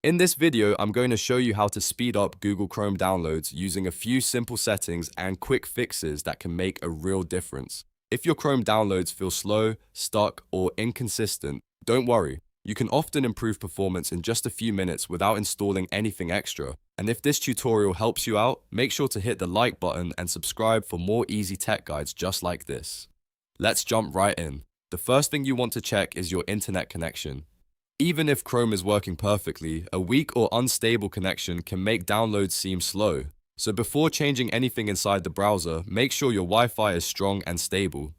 In this video, I'm going to show you how to speed up Google Chrome downloads using a few simple settings and quick fixes that can make a real difference. If your Chrome downloads feel slow, stuck, or inconsistent, don't worry. You can often improve performance in just a few minutes without installing anything extra. And if this tutorial helps you out, make sure to hit the like button and subscribe for more easy tech guides just like this. Let's jump right in. The first thing you want to check is your internet connection. Even if Chrome is working perfectly, a weak or unstable connection can make downloads seem slow. So before changing anything inside the browser, make sure your Wi-Fi is strong and stable.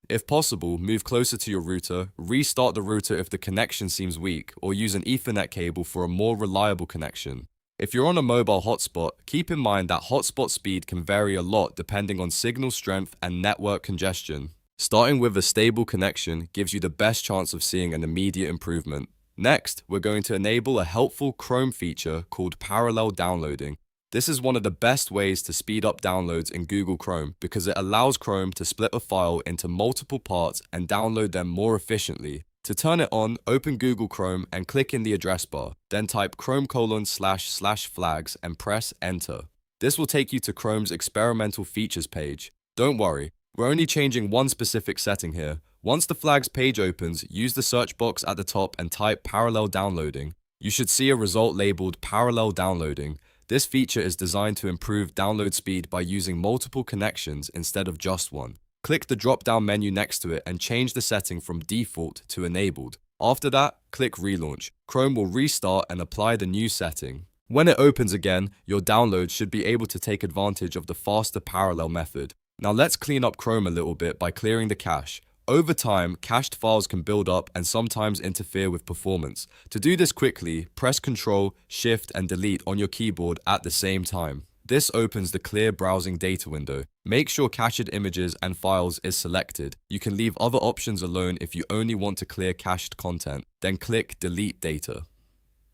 If possible, move closer to your router, restart the router if the connection seems weak, or use an Ethernet cable for a more reliable connection. If you're on a mobile hotspot, keep in mind that hotspot speed can vary a lot depending on signal strength and network congestion. Starting with a stable connection gives you the best chance of seeing an immediate improvement. Next, we're going to enable a helpful Chrome feature called parallel downloading. This is one of the best ways to speed up downloads in Google Chrome because it allows Chrome to split a file into multiple parts and download them more efficiently. To turn it on, open Google Chrome and click in the address bar, then type chrome://flags and press enter. This will take you to Chrome's experimental features page. Don't worry, we're only changing one specific setting here. Once the flags page opens, use the search box at the top and type parallel downloading. You should see a result labeled parallel downloading. This feature is designed to improve download speed by using multiple connections instead of just one. Click the drop-down menu next to it and change the setting from default to enabled. After that, click Relaunch. Chrome will restart and apply the new setting. When it opens again, your download should be able to take advantage of the faster parallel method. Now let's clean up Chrome a little bit by clearing the cache. Over time, cached files can build up and sometimes interfere with performance. To do this quickly, press Ctrl, Shift, and Delete on your keyboard at the same time. This opens the Clear Browsing Data window. Make sure Cached Images and Files is selected. You can leave other options alone if you only want to clear cached content. Then click Delete Data.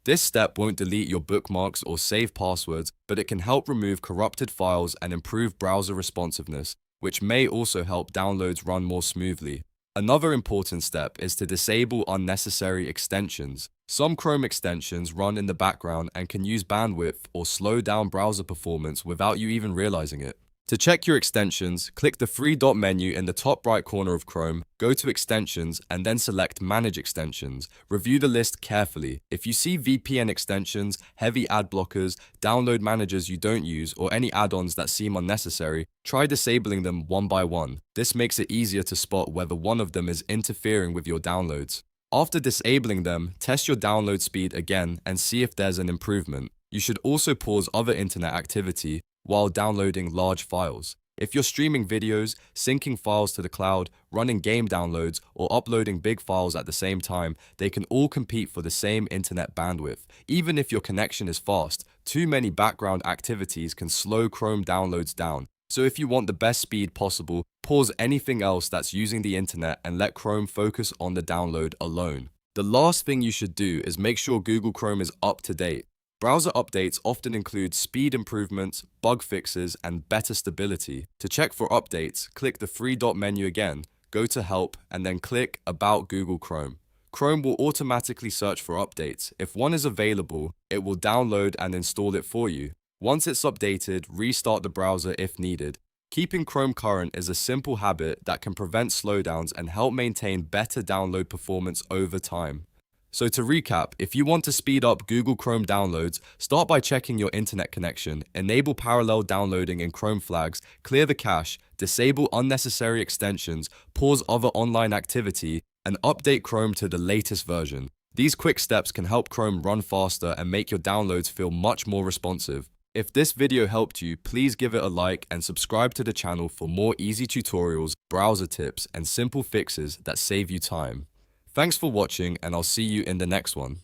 This step won't delete your bookmarks or save passwords, but it can help remove corrupted files and improve browser responsiveness, which may also help downloads run more smoothly. Another important step is to disable unnecessary extensions. Some Chrome extensions run in the background and can use bandwidth or slow down browser performance without you even realizing it. To check your extensions, click the three dot menu in the top right corner of Chrome, go to Extensions, and then select Manage Extensions. Review the list carefully. If you see VPN extensions, heavy ad blockers, download managers you don't use, or any add-ons that seem unnecessary, try disabling them one by one. This makes it easier to spot whether one of them is interfering with your downloads. After disabling them, test your download speed again and see if there's an improvement. You should also pause other internet activity while downloading large files. If you're streaming videos, syncing files to the cloud, running game downloads, or uploading big files at the same time, they can all compete for the same internet bandwidth. Even if your connection is fast, too many background activities can slow Chrome downloads down. So if you want the best speed possible, pause anything else that's using the internet and let Chrome focus on the download alone. The last thing you should do is make sure Google Chrome is up to date. Browser updates often include speed improvements, bug fixes, and better stability. To check for updates, click the three dot menu again, go to Help, and then click About Google Chrome. Chrome will automatically search for updates. If one is available, it will download and install it for you. Once it's updated, restart the browser if needed. Keeping Chrome current is a simple habit that can prevent slowdowns and help maintain better download performance over time. So to recap, if you want to speed up Google Chrome downloads, start by checking your internet connection, enable parallel downloading in Chrome flags, clear the cache, disable unnecessary extensions, pause other online activity, and update Chrome to the latest version. These quick steps can help Chrome run faster and make your downloads feel much more responsive. If this video helped you, please give it a like and subscribe to the channel for more easy tutorials, browser tips, and simple fixes that save you time. Thanks for watching, and I'll see you in the next one.